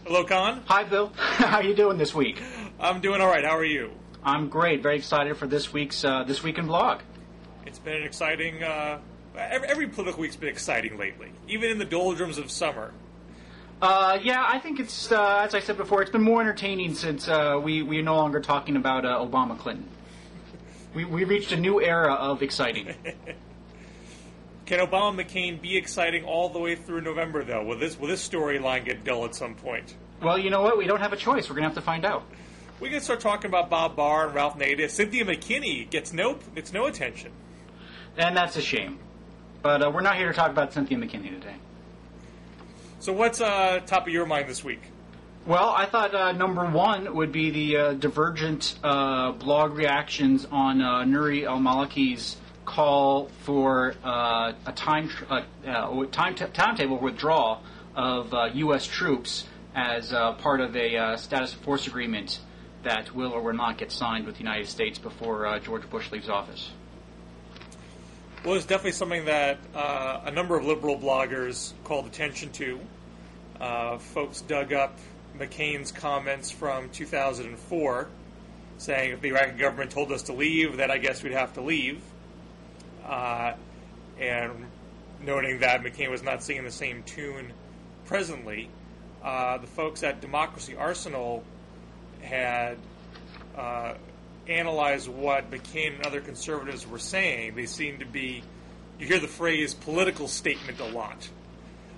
Hello, Conn. Hi, Bill. How are you doing this week? I'm doing all right. How are you? I'm great. Very excited for this week's This Week in Blog. It's been an exciting... every political week's been exciting lately, even in the doldrums of summer. Yeah, I think it's, as I said before, it's been more entertaining since we're no longer talking about Obama-Clinton. We reached a new era of exciting. Can Obama and McCain be exciting all the way through November, though? Will this storyline get dull at some point? Well, you know what? We don't have a choice. We're going to have to find out. We can start talking about Bob Barr and Ralph Nader. Cynthia McKinney gets no attention. And that's a shame. But we're not here to talk about Cynthia McKinney today. So what's top of your mind this week? Well, I thought number one would be the divergent blog reactions on Nuri al-Maliki's call for a timetable withdrawal of U.S. troops as part of a status of force agreement that will or will not get signed with the United States before George Bush leaves office. Well, it's definitely something that a number of liberal bloggers called attention to. Folks dug up McCain's comments from 2004, saying if the Iraqi government told us to leave, then I guess we'd have to leave. And noting that McCain was not singing the same tune presently, the folks at Democracy Arsenal had analyzed what McCain and other conservatives were saying. They seem to be, you hear the phrase political statement a lot.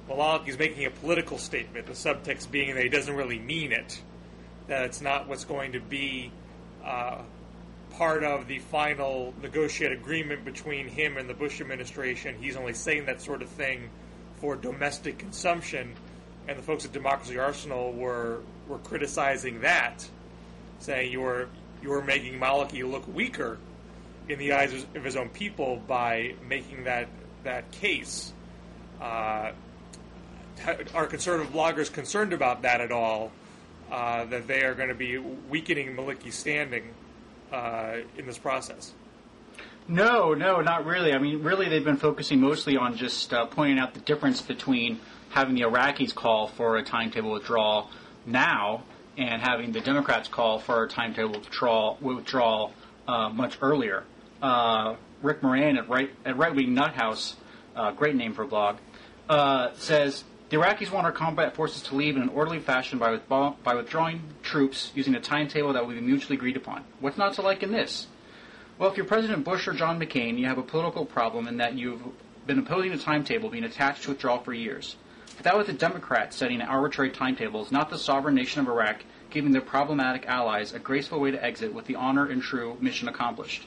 Maliki's making a political statement, the subtext being that he doesn't really mean it, that it's not what's going to be part of the final negotiated agreement between him and the Bush administration. He's only saying that sort of thing for domestic consumption, and the folks at Democracy Arsenal were criticizing that, saying you were making Maliki look weaker in the eyes of his own people by making that case. Are conservative bloggers concerned about that at all, that they are going to be weakening Maliki's standing in this process? No, not really. I mean, really they've been focusing mostly on just pointing out the difference between having the Iraqis call for a timetable withdrawal now and having the Democrats call for a timetable withdrawal much earlier. Rick Moran at Right Wing Nut House, great name for a blog, says the Iraqis want our combat forces to leave in an orderly fashion by withdrawing troops using a timetable that will be mutually agreed upon. What's not to like in this? Well, if you're President Bush or John McCain, you have a political problem in that you've been opposing a timetable being attached to withdrawal for years. But that was the Democrats setting arbitrary timetables, not the sovereign nation of Iraq, giving their problematic allies a graceful way to exit with the honor and true mission accomplished.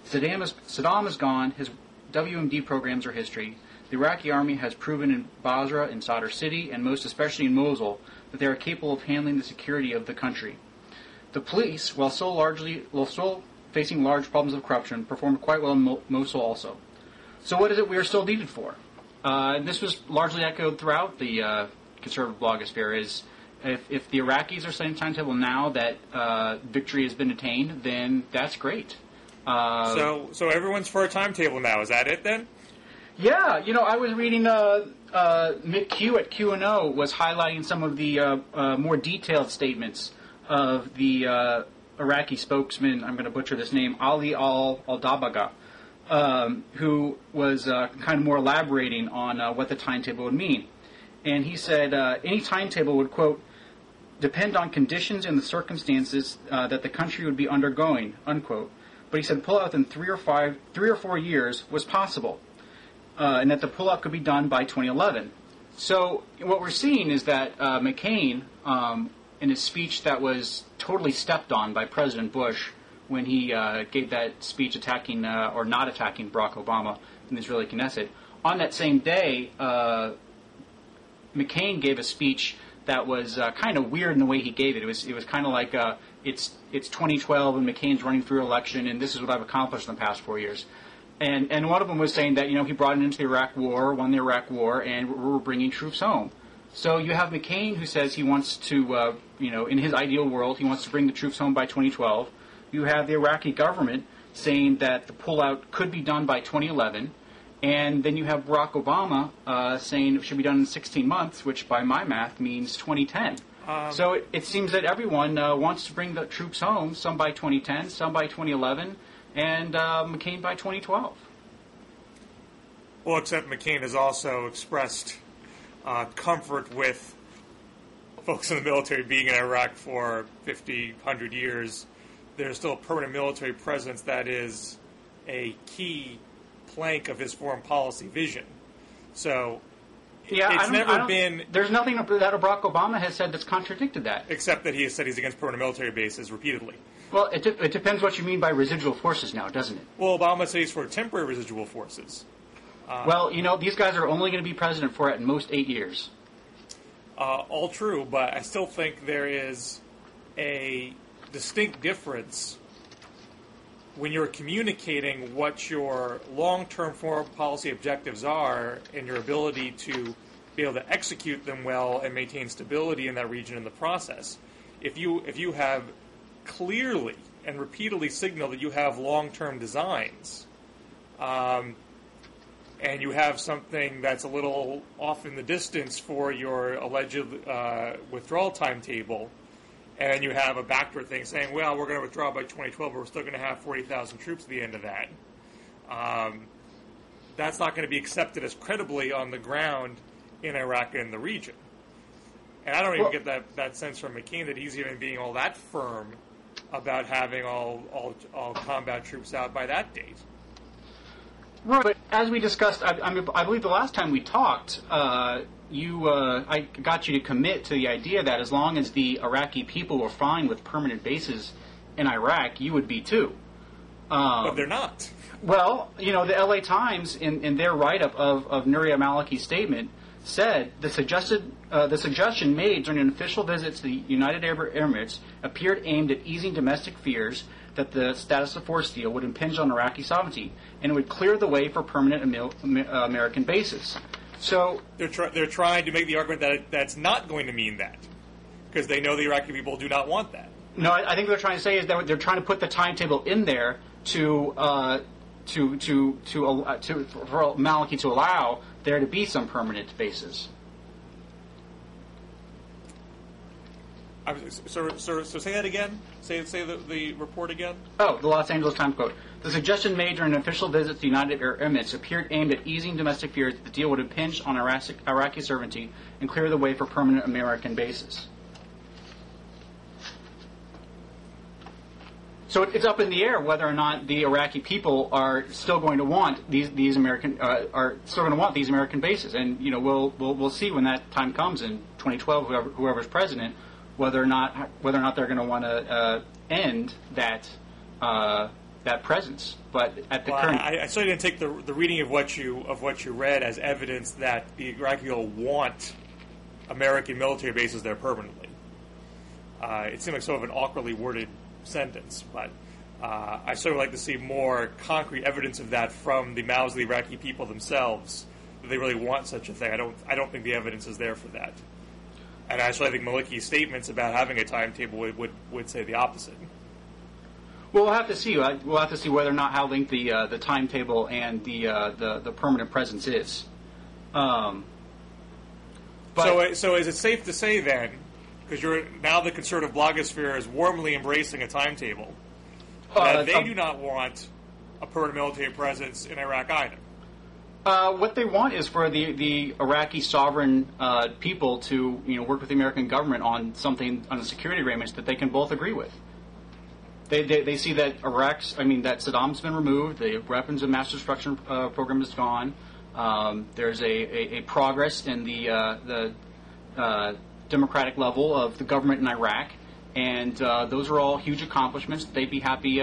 Saddam is gone, his WMD programs are history. The Iraqi army has proven in Basra, in Sadr City, and most especially in Mosul, that they are capable of handling the security of the country. The police, while still facing large problems of corruption, performed quite well in Mosul also. So what is it we are still needed for? And this was largely echoed throughout the conservative blogosphere, is if the Iraqis are setting a timetable now that victory has been attained, then that's great. So everyone's for a timetable now. Is that it then? Yeah, I was reading Mick Q at Q&O was highlighting some of the more detailed statements of the Iraqi spokesman, I'm going to butcher this name, Ali al-Dabaga, who was kind of more elaborating on what the timetable would mean. And he said any timetable would, quote, depend on conditions and the circumstances that the country would be undergoing, unquote. But he said pullout within 3 or 4 years was possible. And that the pullout could be done by 2011. So what we're seeing is that McCain, in his speech that was totally stepped on by President Bush when he gave that speech attacking or not attacking Barack Obama in the Israeli Knesset, on that same day, McCain gave a speech that was kind of weird in the way he gave it. It was kind of like it's 2012 and McCain's running through election and this is what I've accomplished in the past 4 years. And one of them was saying that, he brought it into the Iraq War, won the Iraq War, and we're bringing troops home. So you have McCain who says he wants to, in his ideal world, he wants to bring the troops home by 2012. You have the Iraqi government saying that the pullout could be done by 2011. And then you have Barack Obama saying it should be done in 16 months, which by my math means 2010. So it seems that everyone wants to bring the troops home, some by 2010, some by 2011, and McCain by 2012. Well, except McCain has also expressed comfort with folks in the military being in Iraq for 50, 100 years. There's still a permanent military presence that is a key plank of his foreign policy vision. So it's never been... There's nothing that Barack Obama has said that's contradicted that. Except that he has said he's against permanent military bases repeatedly. Well, it depends what you mean by residual forces now, doesn't it? Well, Obama says he's for temporary residual forces. Well, these guys are only going to be president for at most 8 years. All true, but I still think there is a distinct difference when you're communicating what your long-term foreign policy objectives are and your ability to be able to execute them well and maintain stability in that region in the process. If you have clearly and repeatedly signaled that you have long-term designs, and you have something that's a little off in the distance for your alleged withdrawal timetable, and you have a backdoor thing saying, well, we're going to withdraw by 2012, but we're still going to have 40,000 troops at the end of that. That's not going to be accepted as credibly on the ground in Iraq and the region. And I don't even get that sense from McCain that he's even being all that firm about having all combat troops out by that date. Right, but as we discussed, I believe the last time we talked, I got you to commit to the idea that as long as the Iraqi people were fine with permanent bases in Iraq, you would be too. But they're not. Well, the LA Times, in their write-up of Nuria Maliki's statement, said the suggestion made during an official visit to the United Arab Emirates appeared aimed at easing domestic fears that the status of force deal would impinge on Iraqi sovereignty and it would clear the way for permanent American bases. So they're trying to make the argument that that's not going to mean that because they know the Iraqi people do not want that. No, I think what they're trying to say is that they're trying to put the timetable in there for Maliki to allow there to be some permanent bases. So say that again. Say the report again. Oh, the Los Angeles Times quote. The suggestion made during an official visit to the United Arab Emirates appeared aimed at easing domestic fears that the deal would impinge on Iraqi sovereignty and clear the way for permanent American bases. So it's up in the air whether or not the Iraqi people are still going to want these American bases, and we'll see when that time comes in 2012, whoever's president, whether or not they're going to want to end that presence. But at the current, I certainly didn't take the reading of what you read as evidence that the Iraqi people want American military bases there permanently. It seemed like sort of an awkwardly worded sentence, but I sort of like to see more concrete evidence of that from the mouths of the Iraqi people themselves, that they really want such a thing. I don't think the evidence is there for that. And actually, I think Maliki's statements about having a timetable would say the opposite. Well, we'll have to see. We'll have to see whether or not how linked the timetable and the permanent presence is. So is it safe to say then, because now the conservative blogosphere is warmly embracing a timetable, that they do not want a permanent military presence in Iraq either? What they want is for the Iraqi sovereign people to work with the American government on a security arrangement that they can both agree with. They see that that Saddam's been removed, the weapons of mass destruction program is gone. There's a progress in the democratic level of the government in Iraq, and those are all huge accomplishments that they'd be happy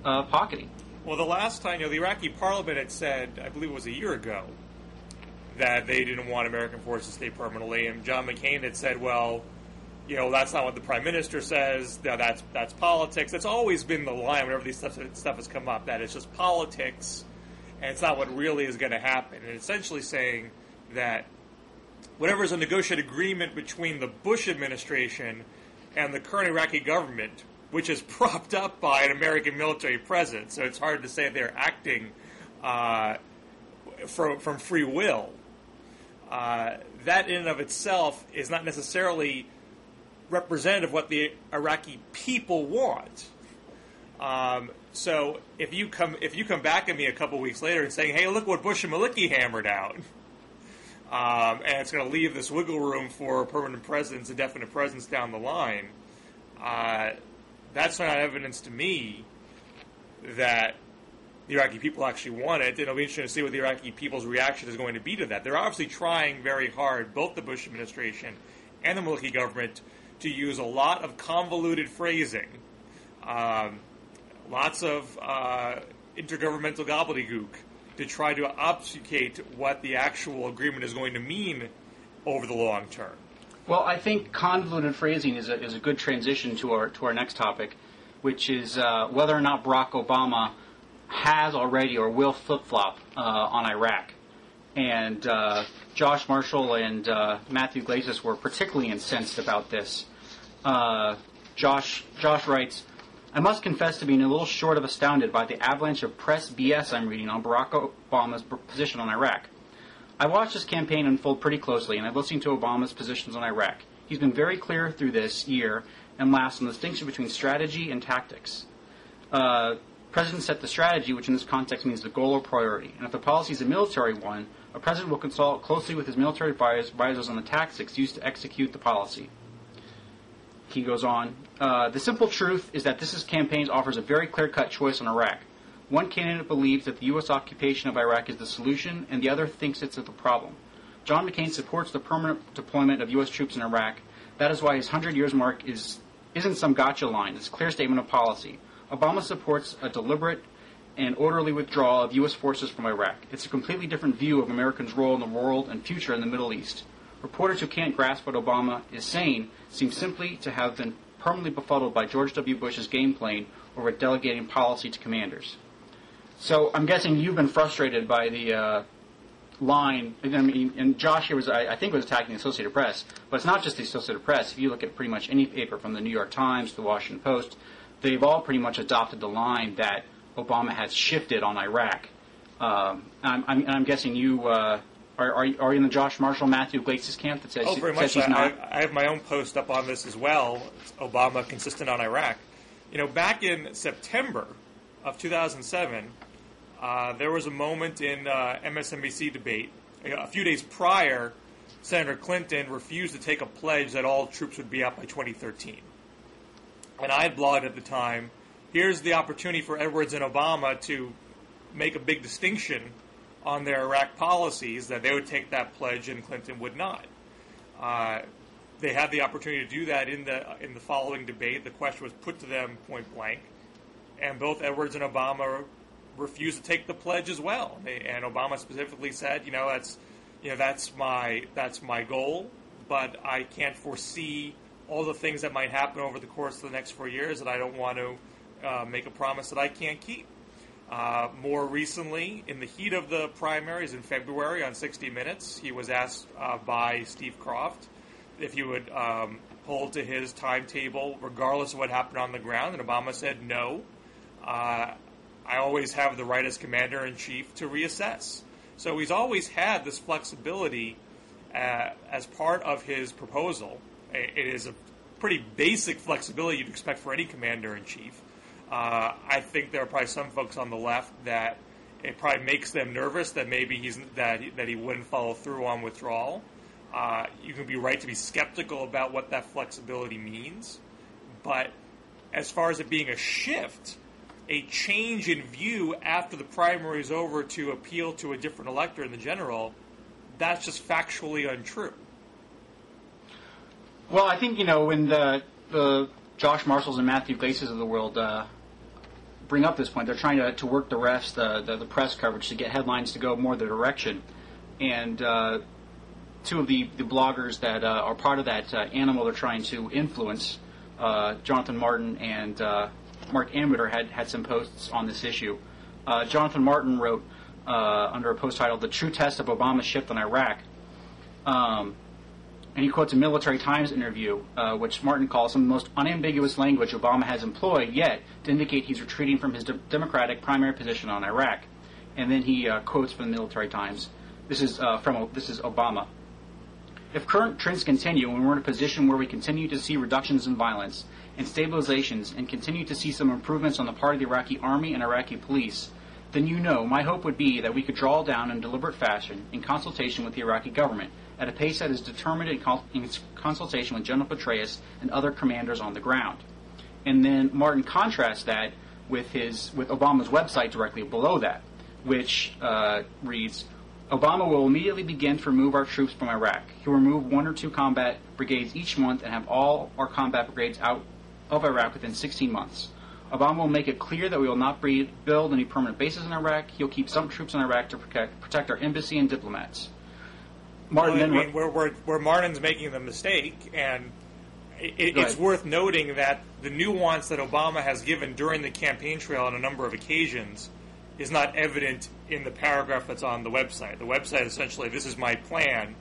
pocketing. Well, the last time, the Iraqi parliament had said, I believe it was a year ago, that they didn't want American forces to stay permanently, and John McCain had said, well, that's not what the prime minister says. That's politics. That's always been the line whenever these stuff has come up, that it's just politics, and it's not what really is going to happen. And essentially saying that whatever is a negotiated agreement between the Bush administration and the current Iraqi government, which is propped up by an American military presence, so it's hard to say they're acting from free will. That in and of itself is not necessarily representative of what the Iraqi people want. So if you come back at me a couple weeks later and saying, "Hey, look what Bush and Maliki hammered out," and it's going to leave this wiggle room for permanent presence, indefinite presence down the line, that's not evidence to me that the Iraqi people actually want it. It'll be interesting to see what the Iraqi people's reaction is going to be to that. They're obviously trying very hard, both the Bush administration and the Maliki government, to use a lot of convoluted phrasing, lots of intergovernmental gobbledygook to try to obfuscate what the actual agreement is going to mean over the long term. Well, I think convoluted phrasing is a good transition to our next topic, which is whether or not Barack Obama has already or will flip-flop on Iraq. And Josh Marshall and Matthew Glazes were particularly incensed about this. Josh writes, "I must confess to being a little short of astounded by the avalanche of press BS I'm reading on Barack Obama's position on Iraq. I watched this campaign unfold pretty closely, and I've listened to Obama's positions on Iraq. He's been very clear through this year and last on the distinction between strategy and tactics. President set the strategy, which in this context means the goal or priority. And if the policy is a military one, a president will consult closely with his military advisors on the tactics used to execute the policy." He goes on, "The simple truth is that this campaign offers a very clear-cut choice on Iraq. One candidate believes that the U.S. occupation of Iraq is the solution, and the other thinks it's the problem. John McCain supports the permanent deployment of U.S. troops in Iraq. That is why his 100 years mark isn't some gotcha line. It's a clear statement of policy. Obama supports a deliberate and orderly withdrawal of U.S. forces from Iraq. It's a completely different view of Americans' role in the world and future in the Middle East. Reporters who can't grasp what Obama is saying seem simply to have been permanently befuddled by George W. Bush's game plan over delegating policy to commanders." So I'm guessing you've been frustrated by the line. I mean, and Josh here I think was attacking the Associated Press, but it's not just the Associated Press. If you look at pretty much any paper from the New York Times to the Washington Post, they've all pretty much adopted the line that Obama has shifted on Iraq. I'm guessing you are you in the Josh Marshall, Matthew Glazes camp that says, very much. he's not? I have my own post up on this as well. It's Obama consistent on Iraq. Back in September of 2007, there was a moment in MSNBC debate. A few days prior, Senator Clinton refused to take a pledge that all troops would be out by 2013. And I had blogged at the time, here's the opportunity for Edwards and Obama to make a big distinction on their Iraq policies, that they would take that pledge and Clinton would not. They had the opportunity to do that in the following debate. The question was put to them point blank, and both Edwards and Obama refused to take the pledge as well. And Obama specifically said, that's my goal, but I can't foresee all the things that might happen over the course of the next 4 years, and I don't want to make a promise that I can't keep. More recently, in the heat of the primaries in February on 60 Minutes, he was asked by Steve Croft if he would hold to his timetable regardless of what happened on the ground, and Obama said no. I always have the right as commander-in-chief to reassess. So he's always had this flexibility as part of his proposal. It is a pretty basic flexibility you'd expect for any commander-in-chief. I think there are probably some folks on the left that it probably makes them nervous that maybe that he wouldn't follow through on withdrawal. You can be right to be skeptical about what that flexibility means, but as far as it being a shift, a change in view after the primary is over to appeal to a different elector in the general, that's just factually untrue. Well, I think, when the Josh Marshalls and Matthew Glazes of the world bring up this point, they're trying to work the refs, the press coverage, to get headlines to go more the direction. And two of the bloggers that are part of that animal they're trying to influence, Jonathan Martin and Mark Ambitter, had some posts on this issue. Jonathan Martin wrote under a post titled "The True Test of Obama's Shift on Iraq," and he quotes a Military Times interview, which Martin calls some of the most unambiguous language Obama has employed yet to indicate he's retreating from his Democratic primary position on Iraq. And then he quotes from the Military Times. This is Obama. If current trends continue and we're in a position where we continue to see reductions in violence and stabilizations and continue to see some improvements on the part of the Iraqi army and Iraqi police, then my hope would be that we could draw down in deliberate fashion in consultation with the Iraqi government at a pace that is determined in consultation with General Petraeus and other commanders on the ground. And then Martin contrasts that with Obama's website directly below that, which reads, Obama will immediately begin to remove our troops from Iraq. He will remove 1 or 2 combat brigades each month and have all our combat brigades out of Iraq within 16 months. Obama will make it clear that we will not build any permanent bases in Iraq. He'll keep some troops in Iraq to protect our embassy and diplomats. Where Martin's making the mistake, and it's worth noting that the nuance that Obama has given during the campaign trail on a number of occasions is not evident in the paragraph that's on the website. The website essentially, this is my plan.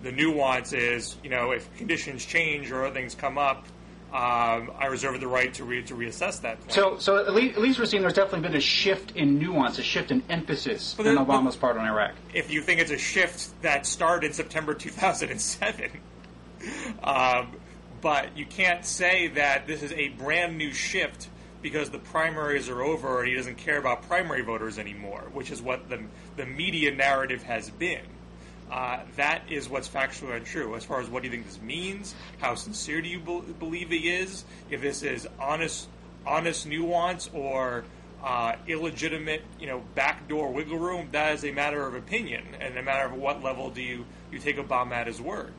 The nuance is, if conditions change or other things come up, I reserve the right to reassess that plan. So at least we're seeing there's definitely been a shift in nuance, a shift in emphasis on Obama's part on Iraq. If you think it's a shift that started in September 2007, but you can't say that this is a brand new shift because the primaries are over and he doesn't care about primary voters anymore, which is what the media narrative has been. That is what's factually untrue. As far as what do you think this means, how sincere do you believe he is, if this is honest nuance or illegitimate, backdoor wiggle room, that is a matter of opinion and a matter of what level do you take Obama at his word.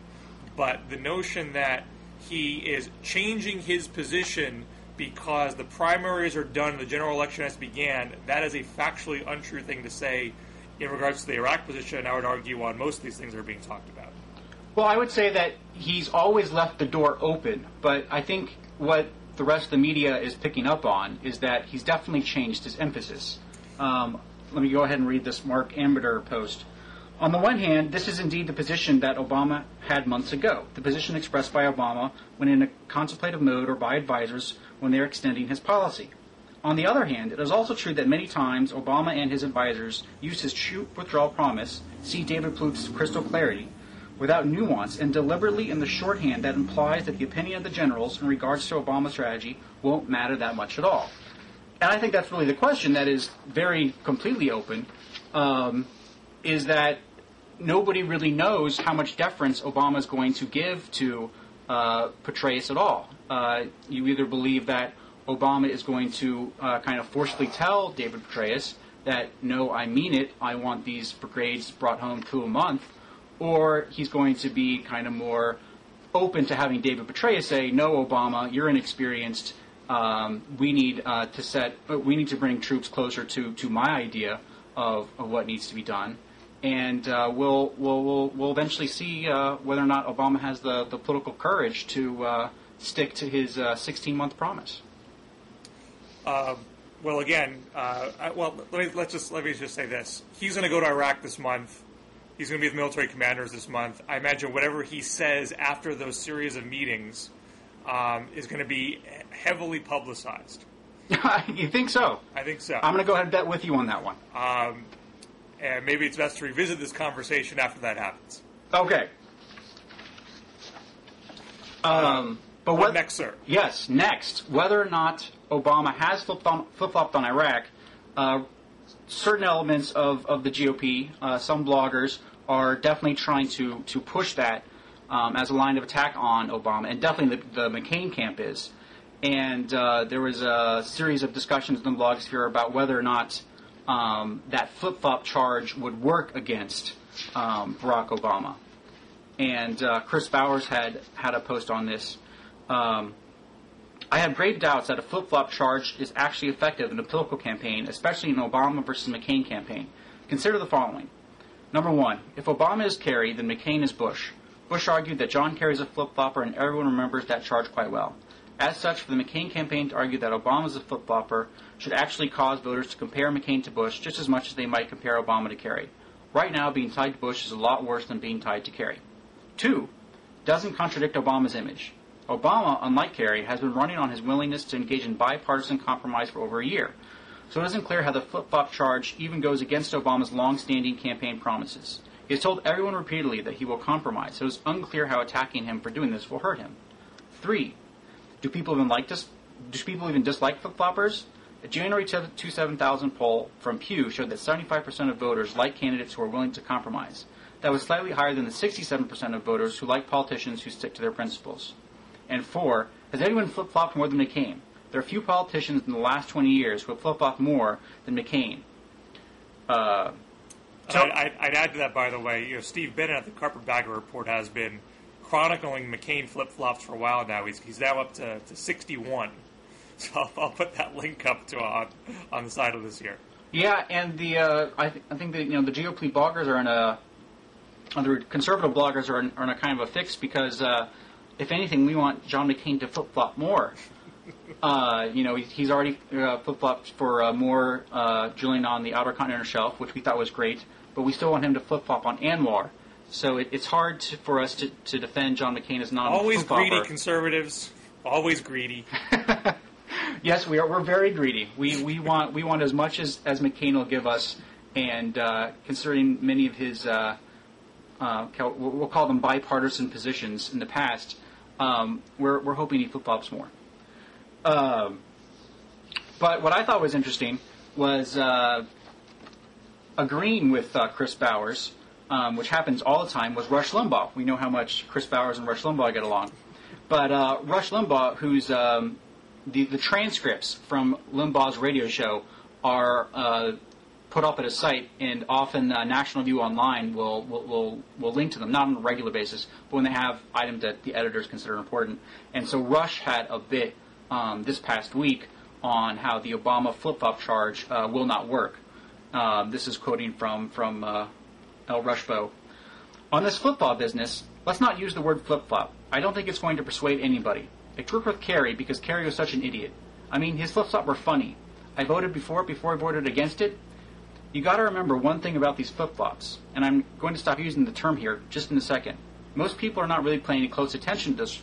But the notion that he is changing his position because the primaries are done and the general election has began, that is a factually untrue thing to say in regards to the Iraq position. I would argue on most of these things that are being talked about. Well, I would say that he's always left the door open, but I think what the rest of the media is picking up on is that he's definitely changed his emphasis. Let me go ahead and read this Mark Ambiter post. On the one hand, this is indeed the position that Obama had months ago, the position expressed by Obama when in a contemplative mode or by advisors when they are extending his policy. On the other hand, it is also true that many times Obama and his advisors used his troop withdrawal promise, see David Plouffe's crystal clarity, without nuance and deliberately in the shorthand that implies that the opinion of the generals in regards to Obama's strategy won't matter that much at all. And I think that's really the question that is very completely open, is that nobody really knows how much deference Obama is going to give to Petraeus at all. You either believe that Obama is going to kind of forcefully tell David Petraeus that, no, I mean it, I want these brigades brought home to a month, or he's going to be kind of more open to having David Petraeus say, no, Obama, you're inexperienced, we need to bring troops closer to my idea of what needs to be done. And we'll eventually see whether or not Obama has the political courage to stick to his 16-month promise. Well, again, let me just say this: he's going to go to Iraq this month. He's going to be with military commanders this month. I imagine whatever he says after those series of meetings is going to be heavily publicized. You think so? I think so. I'm going to go ahead and bet with you on that one. And maybe it's best to revisit this conversation after that happens. Okay. But what next, sir? Yes, next. Whether or not Obama has flip-flopped on Iraq, certain elements of the GOP, some bloggers, are definitely trying to push that as a line of attack on Obama, and definitely the McCain camp is. And there was a series of discussions in the blogosphere about whether or not that flip-flop charge would work against Barack Obama. And Chris Bowers had a post on this. I have grave doubts that a flip-flop charge is actually effective in a political campaign, especially in an Obama versus McCain campaign. Consider the following. Number one, if Obama is Kerry, then McCain is Bush. Bush argued that John Kerry is a flip-flopper, and everyone remembers that charge quite well. As such, for the McCain campaign to argue that Obama is a flip-flopper should actually cause voters to compare McCain to Bush just as much as they might compare Obama to Kerry. Right now, being tied to Bush is a lot worse than being tied to Kerry. Two, doesn't contradict Obama's image. Obama, unlike Kerry, has been running on his willingness to engage in bipartisan compromise for over a year, so it isn't clear how the flip-flop charge even goes against Obama's long-standing campaign promises. He has told everyone repeatedly that he will compromise, so it's unclear how attacking him for doing this will hurt him. 3. Do people even dislike flip-floppers? A January 27,000 poll from Pew showed that 75% of voters like candidates who are willing to compromise. That was slightly higher than the 67% of voters who like politicians who stick to their principles. And 4. Has anyone flip-flopped more than McCain? There are few politicians in the last 20 years who have flip-flopped more than McCain. I'd add to that, by the way, Steve Bennett at the Carpetbagger Report has been chronicling McCain flip-flops for a while now. He's now up to 61. So I'll put that link up to on the side of this here. Yeah, and I think that the GOP bloggers are the conservative bloggers are in a kind of a fix because if anything, we want John McCain to flip-flop more. He's already flip-flopped for more drilling on the Outer Continental Shelf, which we thought was great, but we still want him to flip-flop on Anwar. So it's hard for us to defend John McCain as not always greedy conservatives, always greedy. Yes, we're very greedy. We want as much as McCain will give us, and considering many of his we'll call them bipartisan positions in the past, we're hoping he flip-flops more. But what I thought was interesting was agreeing with Chris Bowers, which happens all the time, was Rush Limbaugh. We know how much Chris Bowers and Rush Limbaugh get along. But Rush Limbaugh, who's the transcripts from Limbaugh's radio show are put up at a site, and often National View Online will link to them, not on a regular basis, but when they have items that the editors consider important. And so Rush had a bit this past week on how the Obama flip-flop charge will not work. This is quoting from El Rushbo. On this flip-flop business, let's not use the word flip-flop. I don't think it's going to persuade anybody. It worked with Kerry because Kerry was such an idiot. I mean, his flip-flops were funny. I voted before I voted against it. You got to remember one thing about these flip-flops, and I'm going to stop using the term here just in a second. Most people are not really paying close attention to this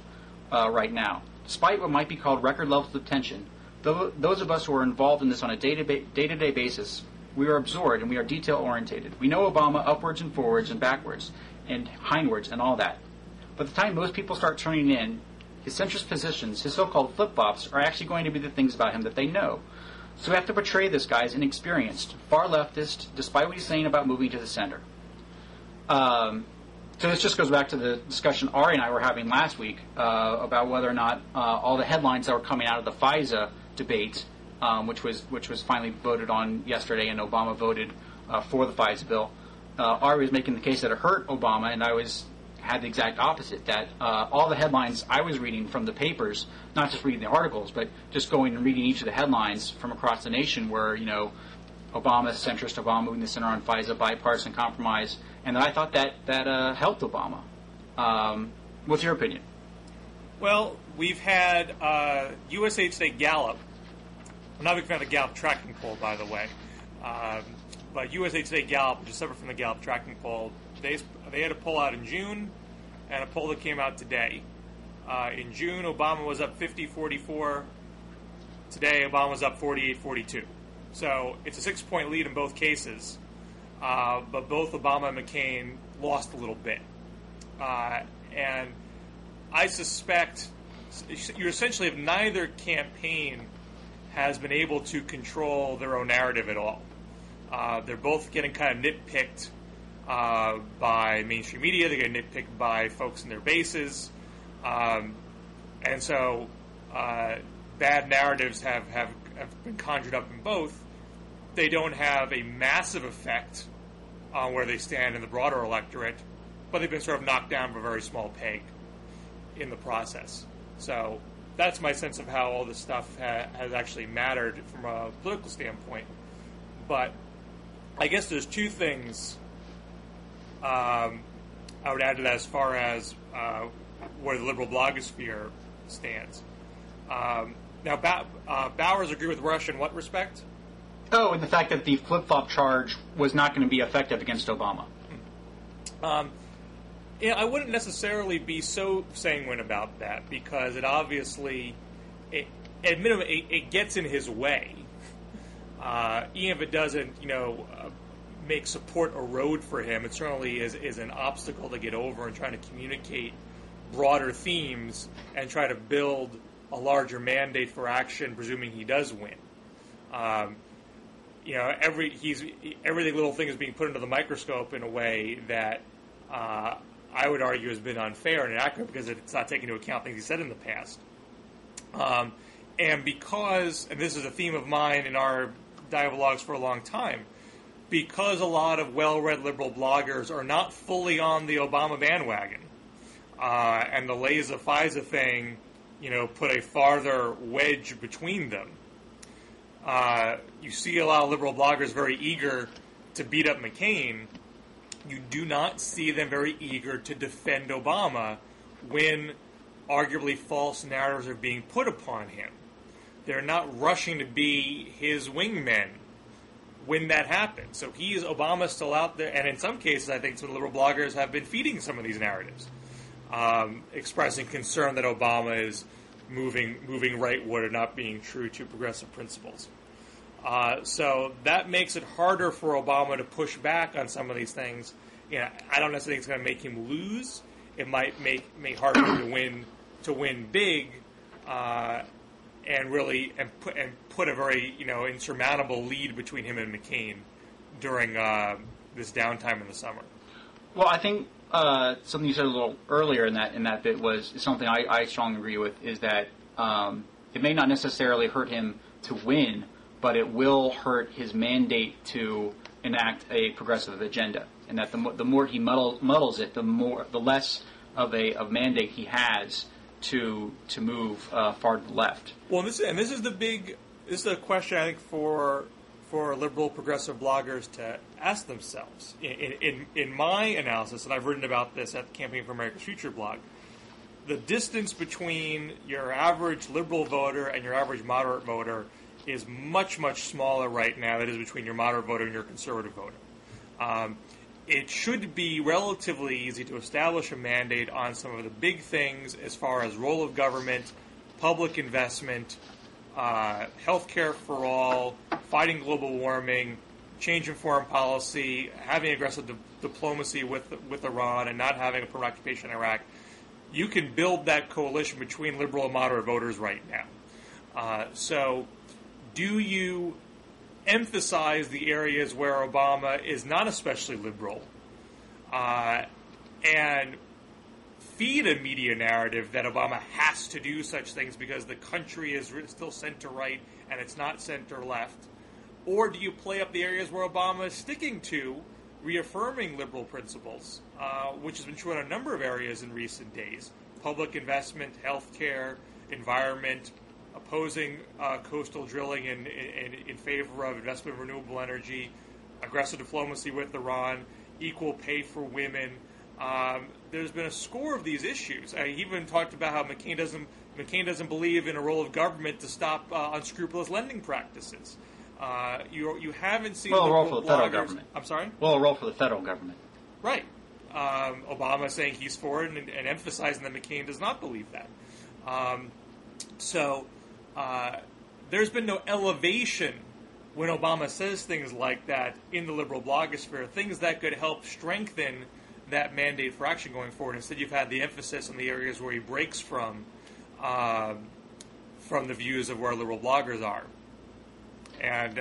right now. Despite what might be called record levels of tension, those of us who are involved in this on a day-to-day basis, we are absorbed and we are detail-orientated. We know Obama upwards and forwards and backwards and hindwards and all that. By the time most people start turning in, his centrist positions, his so-called flip-flops, are actually going to be the things about him that they know. So we have to portray this guy as inexperienced, far leftist, despite what he's saying about moving to the center. So this just goes back to the discussion Ari and I were having last week about whether or not all the headlines that were coming out of the FISA debate, which was finally voted on yesterday, and Obama voted for the FISA bill. Ari was making the case that it hurt Obama, and I had the exact opposite, that all the headlines I was reading from the papers, not just reading the articles, but just going and reading each of the headlines from across the nation were, Obama, centrist, Obama moving the center on FISA, bipartisan compromise, and that I thought that helped Obama. What's your opinion? Well, we've had USA Today Gallup. I'm not a big fan of the Gallup tracking poll, by the way. But USA Today Gallup, which is separate from the Gallup tracking poll, they had a poll out in June and a poll that came out today. In June, Obama was up 50-44. Today, Obama was up 48-42. So it's a 6-point lead in both cases. But both Obama and McCain lost a little bit. And I suspect you essentially have neither campaign has been able to control their own narrative at all. They're both getting kind of nitpicked by mainstream media. They get nitpicked by folks in their bases. And so bad narratives have been conjured up in both. They don't have a massive effect on where they stand in the broader electorate, but they've been sort of knocked down by a very small peg in the process. So that's my sense of how all this stuff has actually mattered from a political standpoint. But I guess there's two things I would add to that as far as where the liberal blogosphere stands. Now, Bowers agree with Rush in what respect? Oh, and the fact that the flip-flop charge was not going to be effective against Obama. Yeah, I wouldn't necessarily be so sanguine about that because it obviously, at minimum, it gets in his way. Even if it doesn't, make support erode for him. It certainly is an obstacle to get over in trying to communicate broader themes and try to build a larger mandate for action, presuming he does win. Every little thing is being put into the microscope in a way that I would argue has been unfair and inaccurate because it's not taking into account things he said in the past. And this is a theme of mine in our dialogues for a long time, because a lot of well-read liberal bloggers are not fully on the Obama bandwagon, and the Leza FISA thing, put a farther wedge between them. You see a lot of liberal bloggers very eager to beat up McCain. You do not see them very eager to defend Obama when arguably false narratives are being put upon him. They're not rushing to be his wingmen when that happens. So Obama's still out there, and in some cases I think some liberal bloggers have been feeding some of these narratives, expressing concern that Obama is moving rightward and not being true to progressive principles. So that makes it harder for Obama to push back on some of these things. I don't necessarily think it's going to make him lose. It might make harder to win big, and put a very insurmountable lead between him and McCain during this downtime in the summer. Well, I think something you said a little earlier in that bit was something I strongly agree with, is that it may not necessarily hurt him to win, but it will hurt his mandate to enact a progressive agenda, and that the more he muddles it, the less of a mandate he has to move far to the left. Well, this is the question I think for liberal progressive bloggers to ask themselves. In my analysis, and I've written about this at the Campaign for America's Future blog, the distance between your average liberal voter and your average moderate voter is much, much smaller right now than it is between your moderate voter and your conservative voter. It should be relatively easy to establish a mandate on some of the big things as far as role of government, public investment, healthcare for all, fighting global warming, change in foreign policy, having aggressive diplomacy with Iran, and not having a permanent occupation in Iraq. You can build that coalition between liberal and moderate voters right now. So do you emphasize the areas where Obama is not especially liberal, and feed a media narrative that Obama has to do such things because the country is still center-right and it's not center-left? Or do you play up the areas where Obama is sticking to reaffirming liberal principles, which has been true in a number of areas in recent days? Public investment, healthcare, environment, opposing coastal drilling in favor of investment in renewable energy, aggressive diplomacy with Iran, equal pay for women. There's been a score of these issues. I even talked about how McCain doesn't believe in a role of government to stop unscrupulous lending practices. You haven't seen a role for the federal government. I'm sorry? Well, a role for the federal government. Right. Obama saying he's for it and emphasizing that McCain does not believe that. There's been no elevation when Obama says things like that in the liberal blogosphere, things that could help strengthen that mandate for action going forward. Instead, you've had the emphasis on the areas where he breaks from the views of where liberal bloggers are. And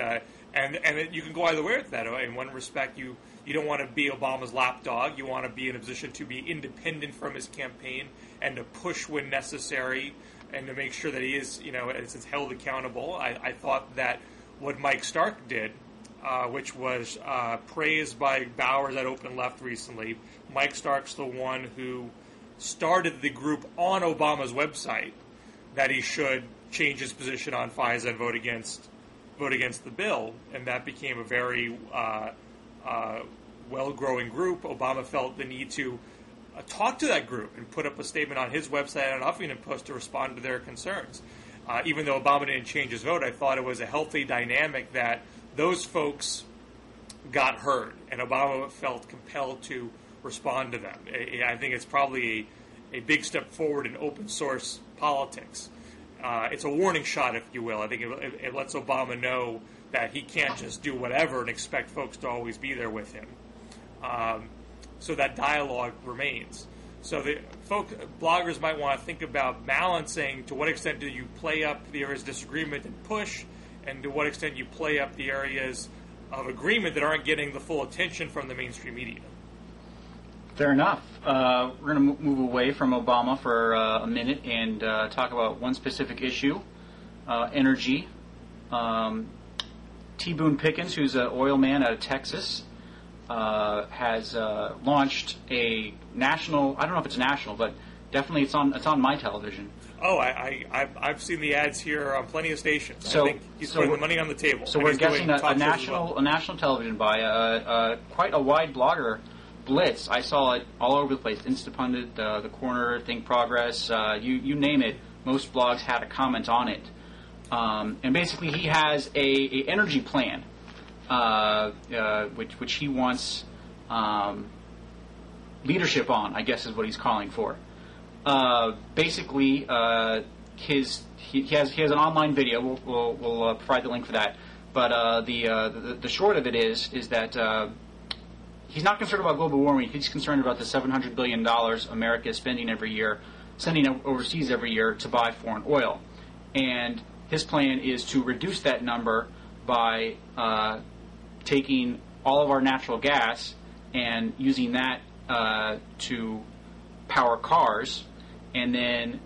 you can go either way with that. In one respect, you don't want to be Obama's lapdog. You want to be in a position to be independent from his campaign and to push when necessary and to make sure that he is, is held accountable. I thought that what Mike Stark did, which was praised by Bowers at Open Left recently. Mike Stark's the one who started the group on Obama's website that he should change his position on FISA and vote against the bill, and that became a very well-growing group. Obama felt the need to talk to that group and put up a statement on his website and on Huffington Post to respond to their concerns. Even though Obama didn't change his vote, I thought it was a healthy dynamic that those folks got heard, and Obama felt compelled to respond to them. I think it's probably a big step forward in open source politics. It's a warning shot, if you will. I think it lets Obama know that he can't just do whatever and expect folks to always be there with him. So that dialogue remains. So the bloggers might want to think about balancing to what extent do you play up the areas of disagreement and push, and to what extent you play up the areas of agreement that aren't getting the full attention from the mainstream media. Fair enough. We're going to move away from Obama for a minute and talk about one specific issue, energy. Boone Pickens, who's an oil man out of Texas, has launched a national. I don't know if it's national, but definitely it's on my television. Oh, I've seen the ads here on plenty of stations. So, I think he's putting the money on the table. So we're guessing a national television by quite a wide blogger blitz. I saw it all over the place. Instapundit, the Corner, Think Progress, you name it. Most blogs had a comment on it. And basically, he has a energy plan, which he wants leadership on, I guess is what he's calling for. Basically, he has an online video. We'll provide the link for that. But the short of it is that he's not concerned about global warming. He's concerned about the $700 billion America is spending every year, sending overseas every year to buy foreign oil. And his plan is to reduce that number by taking all of our natural gas and using that to power cars, and then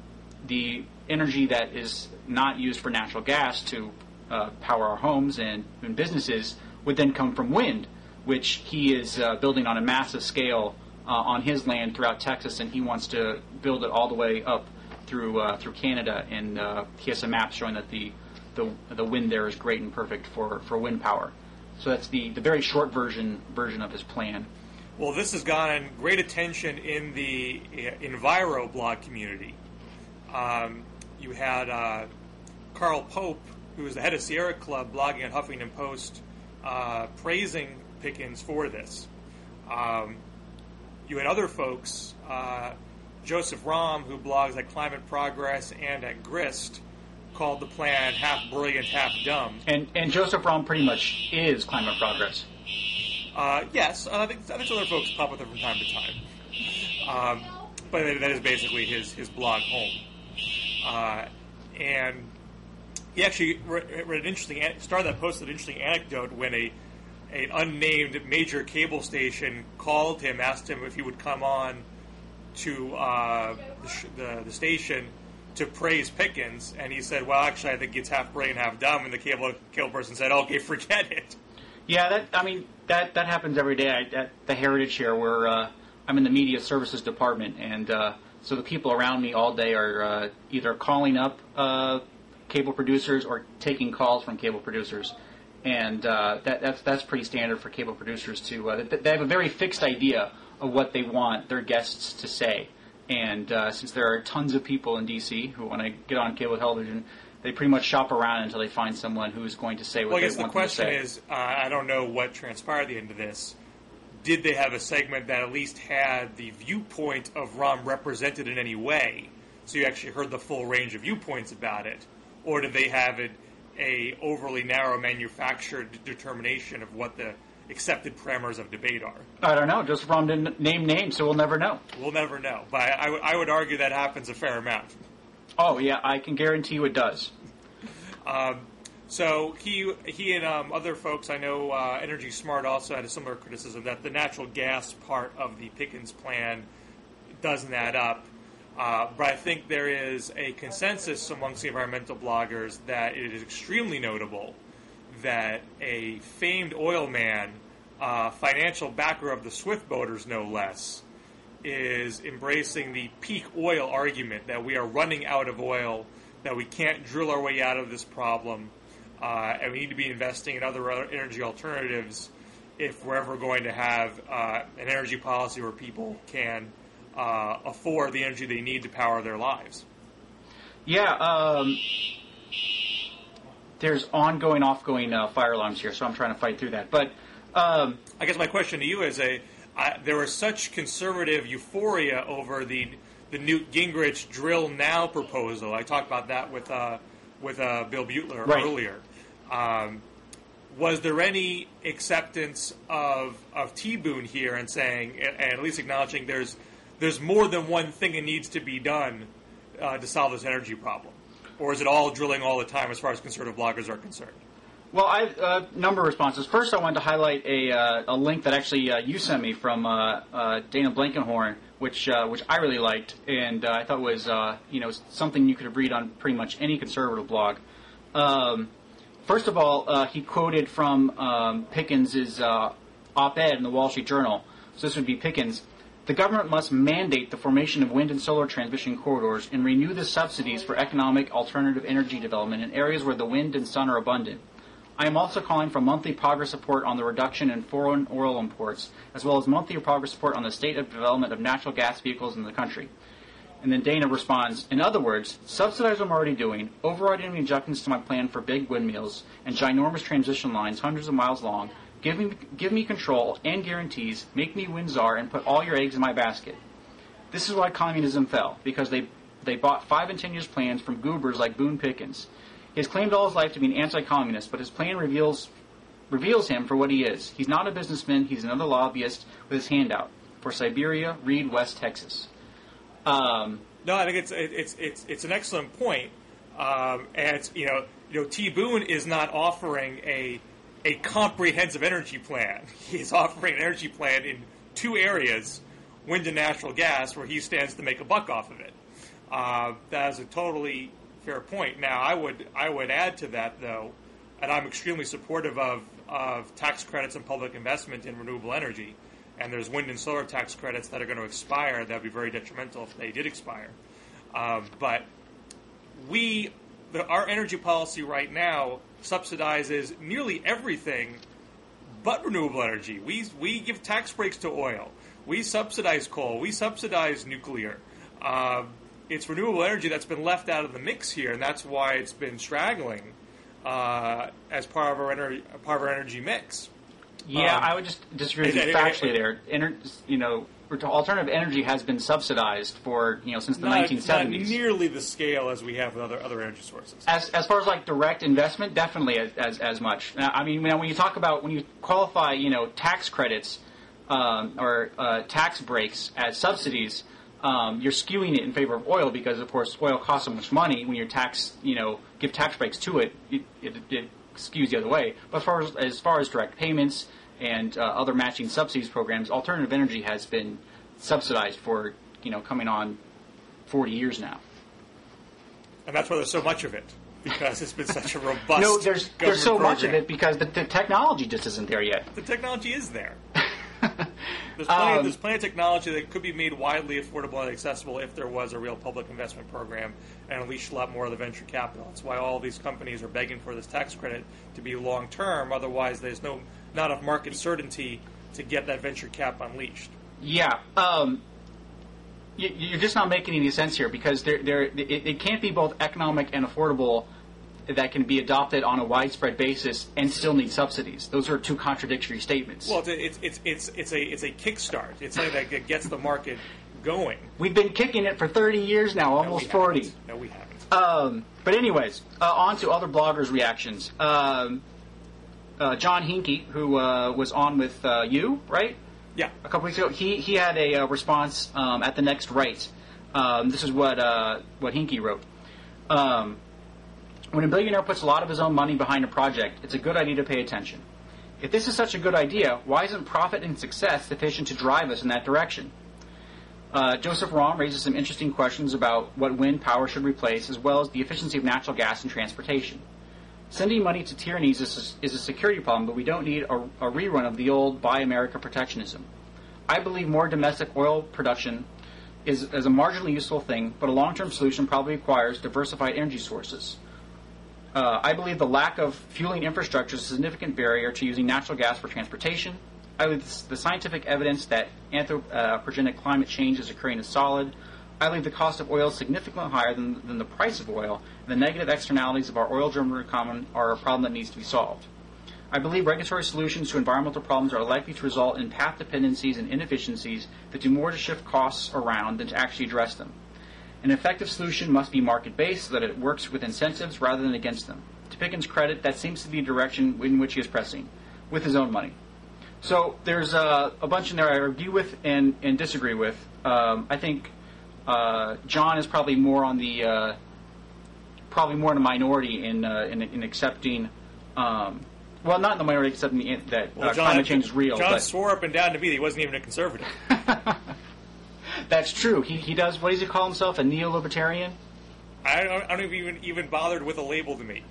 the energy that is not used for natural gas to power our homes and businesses would then come from wind, which he is building on a massive scale on his land throughout Texas, and he wants to build it all the way up through Canada, and he has some maps showing that the wind there is great and perfect for wind power. So that's the very short version of his plan. Well, this has gotten great attention in the Enviro blog community. You had Carl Pope, who is the head of Sierra Club, blogging at Huffington Post, praising Pickens for this. You had other folks, Joseph Romm, who blogs at Climate Progress and at Grist, called the plan half brilliant, half dumb. And Joseph Romm pretty much is Climate Progress. Yes, I think other folks pop with it from time to time. But that is basically his blog home. And he actually started that post with an interesting anecdote when an unnamed major cable station called him, asked him if he would come on to the station to praise Pickens, and he said, well, actually, I think it's half brilliant, half dumb, and the cable person said, okay, forget it. Yeah, that happens every day at the Heritage here, where I'm in the media services department, and so the people around me all day are either calling up cable producers or taking calls from cable producers, and that's pretty standard for cable producers to. They have a very fixed idea of what they want their guests to say, and since there are tons of people in D.C. who want to get on cable television, they pretty much shop around until they find someone who's going to say what they want them to say. Well, I guess the question is, I don't know what transpired at the end of this. Did they have a segment that at least had the viewpoint of Romm represented in any way, so you actually heard the full range of viewpoints about it? Or did they have a overly narrow manufactured determination of what the accepted parameters of debate are? I don't know. Just Romm didn't name names, so we'll never know. We'll never know. But I would argue that happens a fair amount. Oh, yeah, I can guarantee you it does. So he and other folks, I know Energy Smart also had a similar criticism that the natural gas part of the Pickens plan doesn't add up. But I think there is a consensus amongst the environmental bloggers that it is extremely notable that a famed oil man, financial backer of the Swift boaters no less, is embracing the peak oil argument that we are running out of oil, that we can't drill our way out of this problem, and we need to be investing in other energy alternatives if we're ever going to have an energy policy where people can afford the energy they need to power their lives. Yeah, there's ongoing, offgoing fire alarms here, so I'm trying to fight through that. But I guess my question to you is, there was such conservative euphoria over the Newt Gingrich drill now proposal. I talked about that with Bill Butler right earlier. was there any acceptance of T-Boone here and saying, and at least acknowledging there's more than one thing that needs to be done to solve this energy problem? Or is it all drilling all the time as far as conservative bloggers are concerned? Well, a number of responses. First, I wanted to highlight a link that actually you sent me from Dana Blankenhorn, which I really liked, and I thought was something you could read on pretty much any conservative blog. First of all, he quoted from Pickens' op-ed in the Wall Street Journal. So this would be Pickens. The government must mandate the formation of wind and solar transmission corridors and renew the subsidies for economic alternative energy development in areas where the wind and sun are abundant. I am also calling for monthly progress report on the reduction in foreign oil imports, as well as monthly progress report on the state of development of natural gas vehicles in the country. And then Dana responds, in other words, subsidize what I'm already doing, overriding the objections to my plan for big windmills and ginormous transmission lines hundreds of miles long. Give me control and guarantees, make me wind czar, and put all your eggs in my basket. This is why communism fell, because they bought 5 and 10 years plans from goobers like Boone Pickens. He has claimed all his life to be an anti-communist, but his plan reveals him for what he is. He's not a businessman, he's another lobbyist with his hand out. For Siberia, read West Texas. No, I think it's an excellent point. And it's, T. Boone is not offering a comprehensive energy plan. He's offering an energy plan in 2 areas, wind and natural gas, where he stands to make a buck off of it. That is a totally fair point. Now, I would add to that, though, and I'm extremely supportive of tax credits and public investment in renewable energy. And there's wind and solar tax credits that are going to expire. That would be very detrimental if they did expire. But our energy policy right now subsidizes nearly everything but renewable energy. We give tax breaks to oil. We subsidize coal. We subsidize nuclear. It's renewable energy that's been left out of the mix here, and that's why it's been straggling as part of our energy mix. Yeah, I would just disagree with you factually there. Alternative energy has been subsidized for since the 1970s. Not nearly the scale as we have with other energy sources. As far as like direct investment, definitely as much. I mean, when you talk about when you qualify tax credits or tax breaks as subsidies, you're skewing it in favor of oil because of course oil costs so much money. When you give tax breaks to it, it skews the other way. But as far as direct payments and other matching subsidies programs, alternative energy has been subsidized for coming on 40 years now. And that's why there's so much of it, because it's been such a robust. No, there's so much of it because the technology just isn't there yet. The technology is there. There's plenty of technology that could be made widely affordable and accessible if there was a real public investment program and unleashed a lot more of the venture capital. That's why all these companies are begging for this tax credit to be long-term. Otherwise, there's not enough market certainty to get that venture cap unleashed. Yeah. You're just not making any sense here because it can't be both economic and affordable that can be adopted on a widespread basis and still need subsidies. Those are 2 contradictory statements. Well, it's a kickstart. It's something that gets the market going. We've been kicking it for 30 years now, almost 40. No, we haven't. But anyways, on to other bloggers' reactions. John Hinkey, who was on with you, right? Yeah. A couple weeks ago, he had a response at the next right. This is what Hinkey wrote. When a billionaire puts a lot of his own money behind a project, it's a good idea to pay attention. If this is such a good idea, why isn't profit and success sufficient to drive us in that direction? Joseph Rahm raises some interesting questions about what wind power should replace, as well as the efficiency of natural gas and transportation. Sending money to tyrannies is a security problem, but we don't need a rerun of the old Buy America protectionism. I believe more domestic oil production is a marginally useful thing, but a long-term solution probably requires diversified energy sources. I believe the lack of fueling infrastructure is a significant barrier to using natural gas for transportation. I believe the scientific evidence that anthropogenic climate change is occurring is solid. I believe the cost of oil is significantly higher than the price of oil, and the negative externalities of our oil-driven economy are a problem that needs to be solved. I believe regulatory solutions to environmental problems are likely to result in path dependencies and inefficiencies that do more to shift costs around than to actually address them. An effective solution must be market-based so that it works with incentives rather than against them. To Pickens' credit, that seems to be a direction in which he is pressing with his own money. So there's a bunch in there I agree with and disagree with. I think John is probably more on the in a minority in accepting. Well, not in the minority, accepting that climate change is real. John but swore up and down to me that he wasn't even a conservative. That's true. He does. What does he call himself? A neo-libertarian? I don't even bothered with a label to me.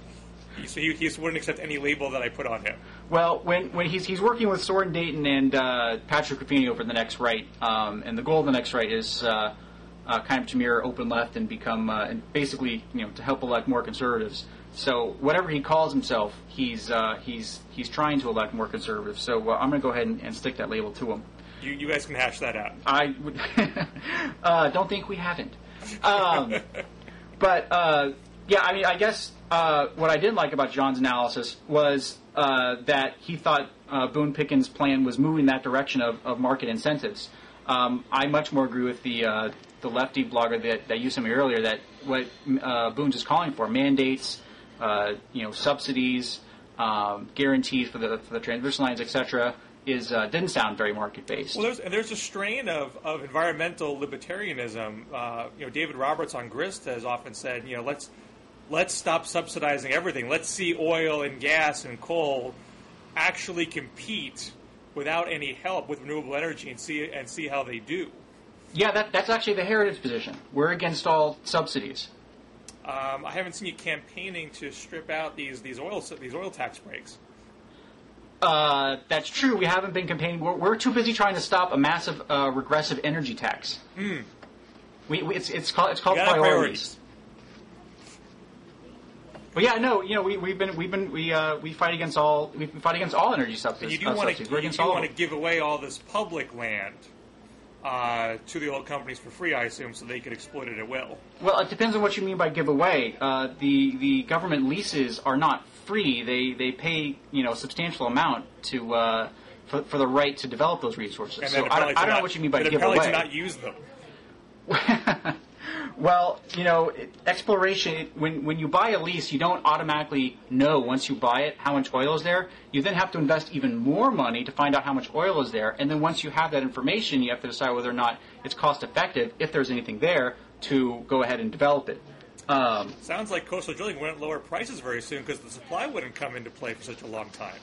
He just wouldn't accept any label that I put on him. Well, when he's working with Soren Dayton and Patrick Ruffini over the Next Right, and the goal of the Next Right is kind of to mirror Open Left and become and basically to help elect more conservatives. So whatever he calls himself, he's trying to elect more conservatives. So I'm going to go ahead and stick that label to him. You guys can hash that out. I don't think we haven't. But yeah, I mean, I guess what I did like about John's analysis was that he thought Boone Pickens' plan was moving that direction of market incentives. I much more agree with the lefty blogger that used me earlier, that what Boone's is calling for, mandates, subsidies, guarantees for the transmission lines, etc., didn't sound very market based. Well, there's a strain of environmental libertarianism. David Roberts on Grist has often said, let's stop subsidizing everything. Let's see oil and gas and coal actually compete without any help with renewable energy and see how they do. Yeah, that's actually the Heritage position. We're against all subsidies. I haven't seen you campaigning to strip out these oil tax breaks. That's true. We haven't been campaigning. We're too busy trying to stop a massive regressive energy tax. It's called priorities. But yeah, no, we fight against all energy subsidies. And you do want to give away all this public land to the oil companies for free, I assume, so they could exploit it at will. Well, it depends on what you mean by give away. The government leases are not free. They pay a substantial amount to for the right to develop those resources. And so I don't know what you mean by give away. To not use them. Well, exploration, when you buy a lease, you don't automatically know once you buy it how much oil is there. You then have to invest even more money to find out how much oil is there. And then once you have that information, you have to decide whether or not it's cost effective, if there's anything there, to go ahead and develop it. Sounds like coastal drilling wouldn't lower prices very soon because the supply wouldn't come into play for such a long time.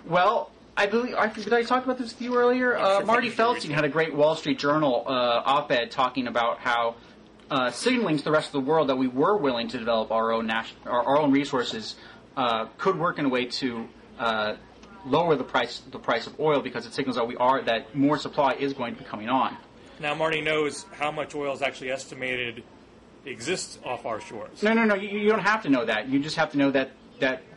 Well, did I talk about this with you earlier? Marty Feldstein had a great Wall Street Journal op-ed talking about how signaling to the rest of the world that we were willing to develop our own resources could work in a way to lower the price of oil, because it signals that more supply is going to be coming on. Now Marty knows how much oil is actually estimated exists off our shores. No. You don't have to know that. You just have to know that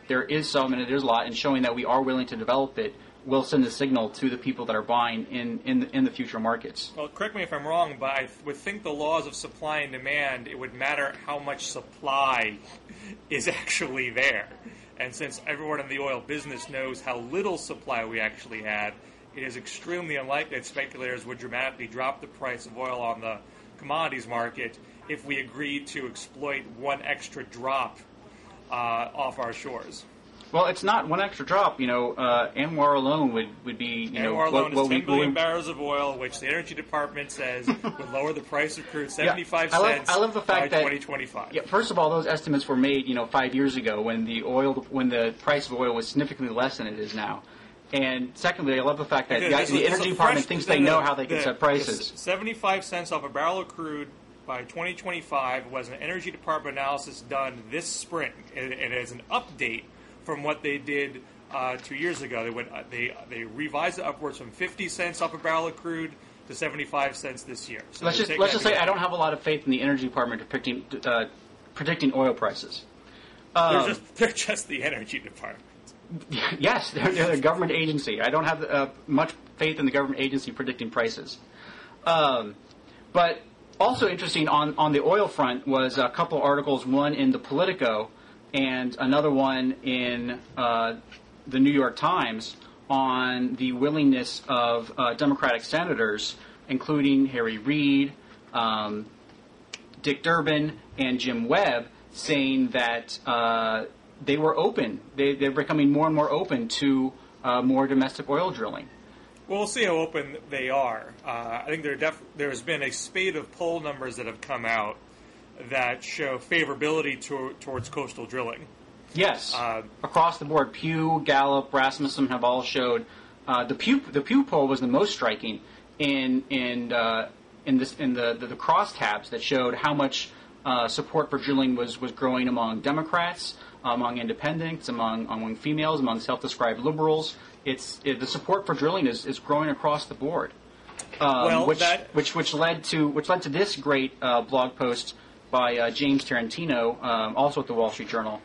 there is some and there's a lot, and showing that we are willing to develop it will send a signal to the people that are buying in the future markets. Well, correct me if I'm wrong, but I would think the laws of supply and demand, it would matter how much supply is actually there. And since everyone in the oil business knows how little supply we actually have, it is extremely unlikely that speculators would dramatically drop the price of oil on the commodities market if we agreed to exploit one extra drop off our shores. Well, it's not one extra drop. Anwar alone would be. Anwar alone is 10 billion barrels of oil, which the Energy Department says would lower the price of crude 75 cents I love the fact by that 2025. Yeah, first of all, those estimates were made 5 years ago when the price of oil was significantly less than it is now. And secondly, I love the fact that the Energy Department thinks they know how they can set prices. 75 cents off a barrel of crude by 2025 was an Energy Department analysis done this spring, and it is an update from what they did 2 years ago. They revised it upwards from 50 cents off a barrel of crude to 75 cents this year. So let's just say I don't have a lot of faith in the Energy Department predicting oil prices. They're just the Energy Department. Yes, they're a government agency. I don't have much faith in the government agency predicting prices. But also interesting on the oil front was a couple articles, one in the Politico and another one in the New York Times, on the willingness of Democratic senators, including Harry Reid, Dick Durbin, and Jim Webb, saying that they were open. They're becoming more and more open to more domestic oil drilling. Well, we'll see how open they are. I think there's been a spate of poll numbers that have come out that show favorability towards coastal drilling. Yes, across the board, Pew, Gallup, Rasmussen have all showed. The Pew poll was the most striking in the crosstabs that showed how much support for drilling was growing among Democrats, among independents, among females, among self-described liberals. The support for drilling is growing across the board. Which led to this great blog post by James Tarantino, also at the Wall Street Journal.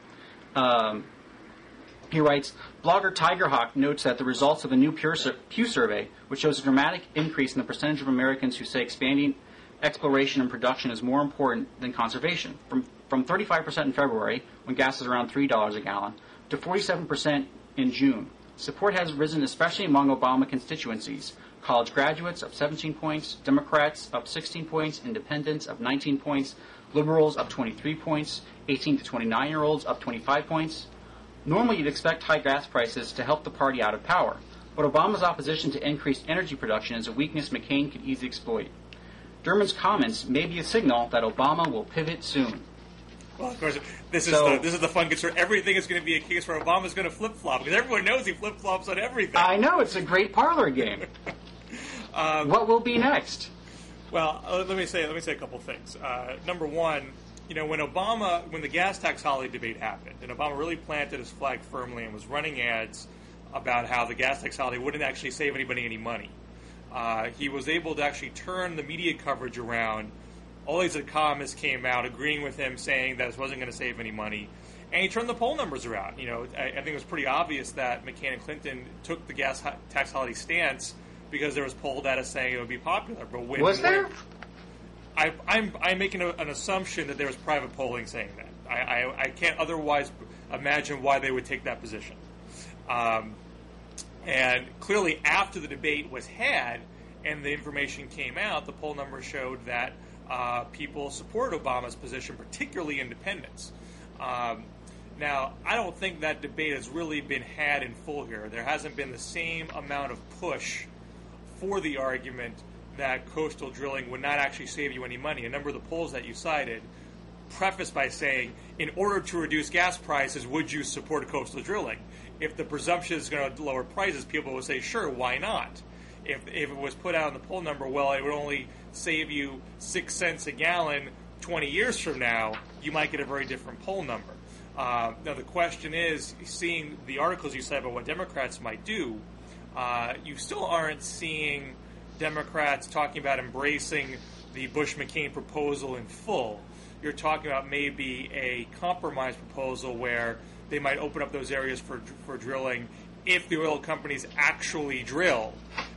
He writes, blogger Tigerhawk notes that the results of a new Pew survey, which shows a dramatic increase in the percentage of Americans who say expanding exploration and production is more important than conservation, from 35% in February, when gas is around $3 a gallon, to 47% in June. Support has risen especially among Obama constituencies. College graduates up 17 points, Democrats up 16 points, independents up 19 points, liberals up 23 points, 18 to 29-year-olds up 25 points. Normally you'd expect high gas prices to help the party out of power, but Obama's opposition to increased energy production is a weakness McCain could easily exploit. Durman's comments may be a signal that Obama will pivot soon. Well, of course, this is the fun concern. Everything is going to be a case where Obama's going to flip-flop, because everyone knows he flip-flops on everything. I know, it's a great parlor game. What will be next? Well, let me say a couple things. Number one, when the gas tax holiday debate happened, and Obama really planted his flag firmly and was running ads about how the gas tax holiday wouldn't actually save anybody any money. He was able to actually turn the media coverage around. All these economists came out agreeing with him, saying that this wasn't going to save any money. And he turned the poll numbers around. I think it was pretty obvious that McCain and Clinton took the gas tax holiday stance because there was poll data saying it would be popular. But was there? I'm making an assumption that there was private polling saying that. I can't otherwise imagine why they would take that position. And clearly, after the debate was had and the information came out, the poll numbers showed that people support Obama's position, particularly independents. Now, I don't think that debate has really been had in full here. There hasn't been the same amount of push for the argument that coastal drilling would not actually save you any money. A number of the polls that you cited prefaced by saying, in order to reduce gas prices, would you support coastal drilling? If the presumption is going to lower prices, people would say, sure, why not? If it was put out in the poll number, well, it would only save you 6 cents a gallon 20 years from now, you might get a very different poll number. Now, the question is, seeing the articles you said about what Democrats might do, you still aren't seeing Democrats talking about embracing the Bush-McCain proposal in full. You're talking about maybe a compromise proposal where they might open up those areas for drilling if the oil companies actually drill.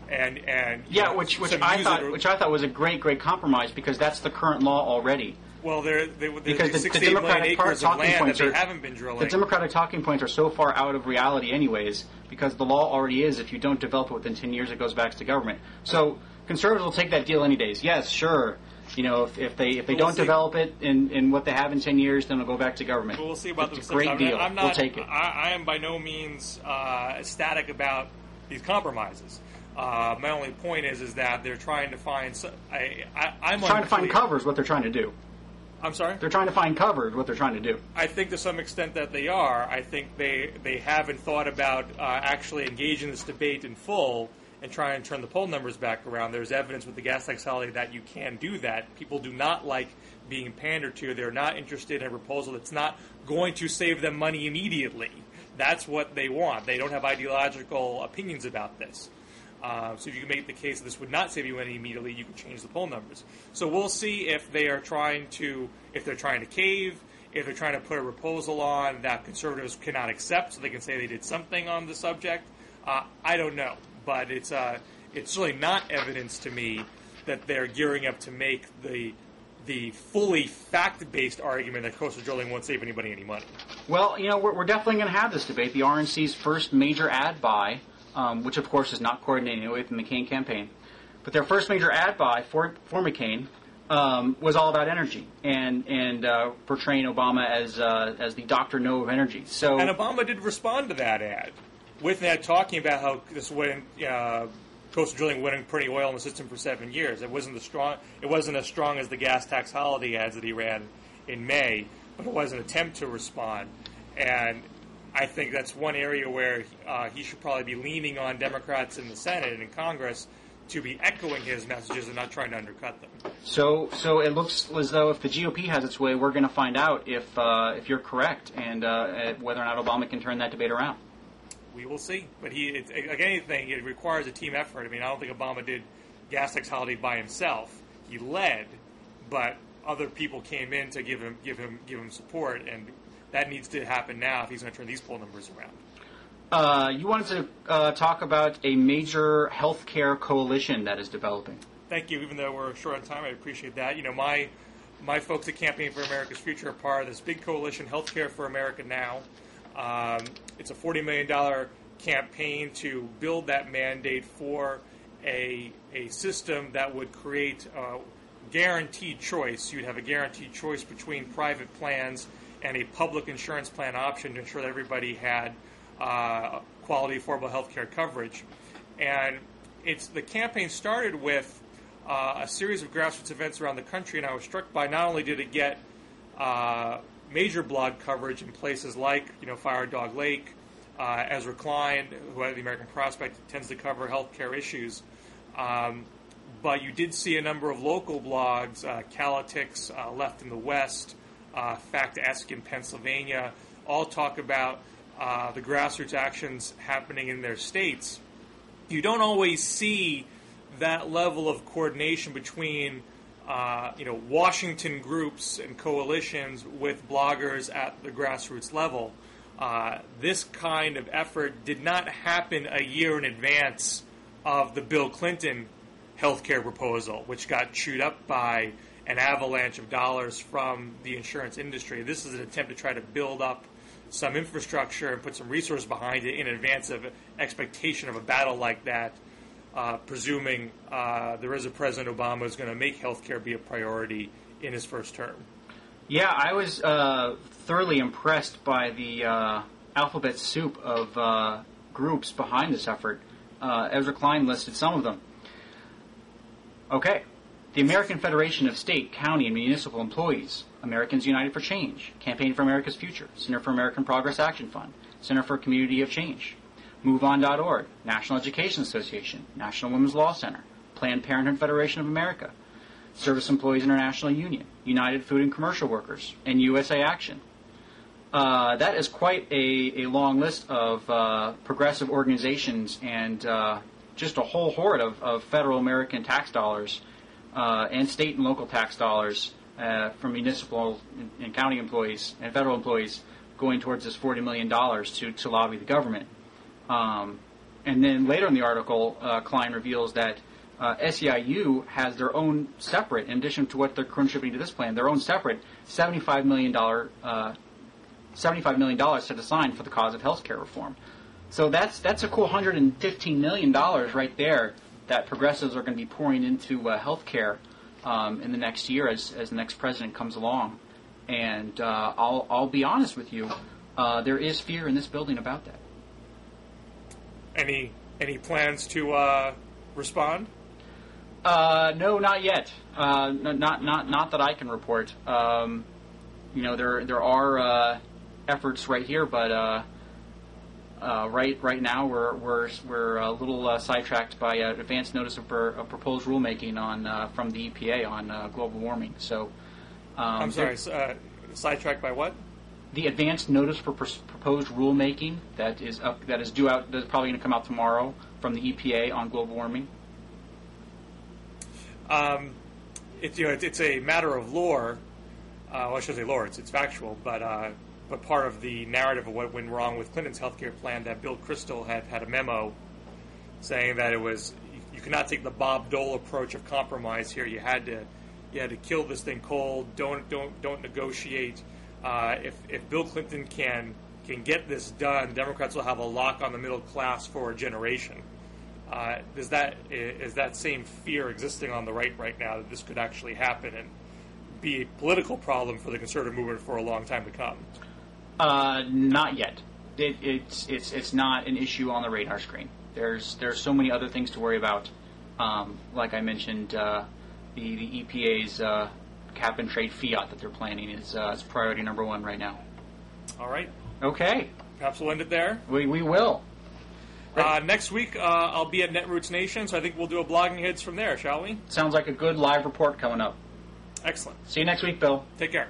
Which I thought was a great compromise, because that's the current law already. Well, because the Democratic talking points haven't been drilling. The Democratic talking points are so far out of reality, anyways, because the law already is, if you don't develop it within 10 years, it goes back to government. So conservatives will take that deal any days. Yes, sure. If they don't develop it in what they have in 10 years, then it'll go back to government. Well, we'll see about it's a great deal. We'll take it. I am by no means ecstatic about these compromises. My only point is that they're trying to find. I'm trying to find covers. What they're trying to do. I'm sorry? They're trying to find cover, what they're trying to do. I think to some extent that they are. I think they haven't thought about actually engaging this debate in full and try and turn the poll numbers back around. There's evidence with the gas tax holiday that you can do that. People do not like being pandered to. They're not interested in a proposal that's not going to save them money immediately. That's what they want. They don't have ideological opinions about this. So if you can make the case that this would not save you money immediately, you can change the poll numbers. So we'll see if they're trying to cave, if they're trying to put a proposal on that conservatives cannot accept, so they can say they did something on the subject. I don't know, but it's really not evidence to me that they're gearing up to make the fully fact-based argument that coastal drilling won't save anybody any money. Well, we're definitely going to have this debate. The RNC's first major ad buy. Which, of course, is not coordinated with the McCain campaign. But their first major ad buy for McCain was all about energy and portraying Obama as the Dr. No of energy. So, and Obama did respond to that ad, with that talking about how this went. Coastal drilling winning pretty oil in the system for 7 years. It wasn't as strong as the gas tax holiday ads that he ran in May, but it was an attempt to respond. And I think that's one area where he should probably be leaning on Democrats in the Senate and in Congress to be echoing his messages and not trying to undercut them. So it looks as though if the GOP has its way, we're going to find out if you're correct and whether or not Obama can turn that debate around. We will see. But like anything, it requires a team effort. I mean, I don't think Obama did gas tax holiday by himself. He led, but other people came in to give him support, and that needs to happen now if he's going to turn these poll numbers around. You wanted to talk about a major healthcare coalition that is developing. Thank you. Even though we're short on time, I appreciate that. You know, my folks at Campaign for America's Future are part of this big coalition, Healthcare for America Now. It's a $40 million campaign to build that mandate for a system that would create guaranteed choice. You'd have a guaranteed choice between private plans and a public insurance plan option to ensure that everybody had quality, affordable health care coverage. And the campaign started with a series of grassroots events around the country, and I was struck by not only did it get major blog coverage in places like, Fire Dog Lake, Ezra Klein, who had the American Prospect, tends to cover healthcare issues. But you did see a number of local blogs, Calitics, Left in the West, Fact-esque in Pennsylvania, all talk about the grassroots actions happening in their states. You don't always see that level of coordination between Washington groups and coalitions with bloggers at the grassroots level. This kind of effort did not happen a year in advance of the Bill Clinton healthcare proposal, which got chewed up by an avalanche of dollars from the insurance industry. This is an attempt to try to build up some infrastructure and put some resources behind it in advance of expectation of a battle like that, presuming there is a President Obama who's going to make healthcare be a priority in his first term. Yeah, I was thoroughly impressed by the alphabet soup of groups behind this effort. Ezra Klein listed some of them. Okay. The American Federation of State, County, and Municipal Employees, Americans United for Change, Campaign for America's Future, Center for American Progress Action Fund, Center for Community of Change, MoveOn.org, National Education Association, National Women's Law Center, Planned Parenthood Federation of America, Service Employees International Union, United Food and Commercial Workers, and USA Action. That is quite a long list of progressive organizations and just a whole horde of federal American tax dollars and state and local tax dollars from municipal and county employees and federal employees going towards this $40 million to lobby the government. And then later in the article, Klein reveals that SEIU has their own separate, in addition to what they're contributing to this plan, their own separate $75 million set aside for the cause of health care reform. So that's a cool $115 million right there that progressives are going to be pouring into health care in the next year as the next president comes along. And I'll be honest with you, there is fear in this building about that. Any plans to respond? No, not yet. Not that I can report. There are efforts right here, but right now we're a little sidetracked by advance notice of proposed rulemaking from the EPA on global warming. So I'm sorry, sidetracked by what? The advance notice for proposed rulemaking that is due out. That's probably going to come out tomorrow from the EPA on global warming. It's a matter of lore. Well, I shouldn't say lore. It's factual, but part of the narrative of what went wrong with Clinton's healthcare plan, that Bill Kristol had a memo saying that you cannot take the Bob Dole approach of compromise here. You had to kill this thing cold. Don't negotiate. If Bill Clinton can get this done, Democrats will have a lock on the middle class for a generation. is that same fear existing on the right now that this could actually happen and be a political problem for the conservative movement for a long time to come? Not yet. It's not an issue on the radar screen. There's so many other things to worry about. Like I mentioned, the EPA's cap and trade fiat that they're planning is priority number one right now. All right. Okay. Perhaps we'll end it there. We will. Next week, I'll be at Netroots Nation, so I think we'll do a blogging hits from there, shall we? Sounds like a good live report coming up. Excellent. See you next week, Bill. Take care.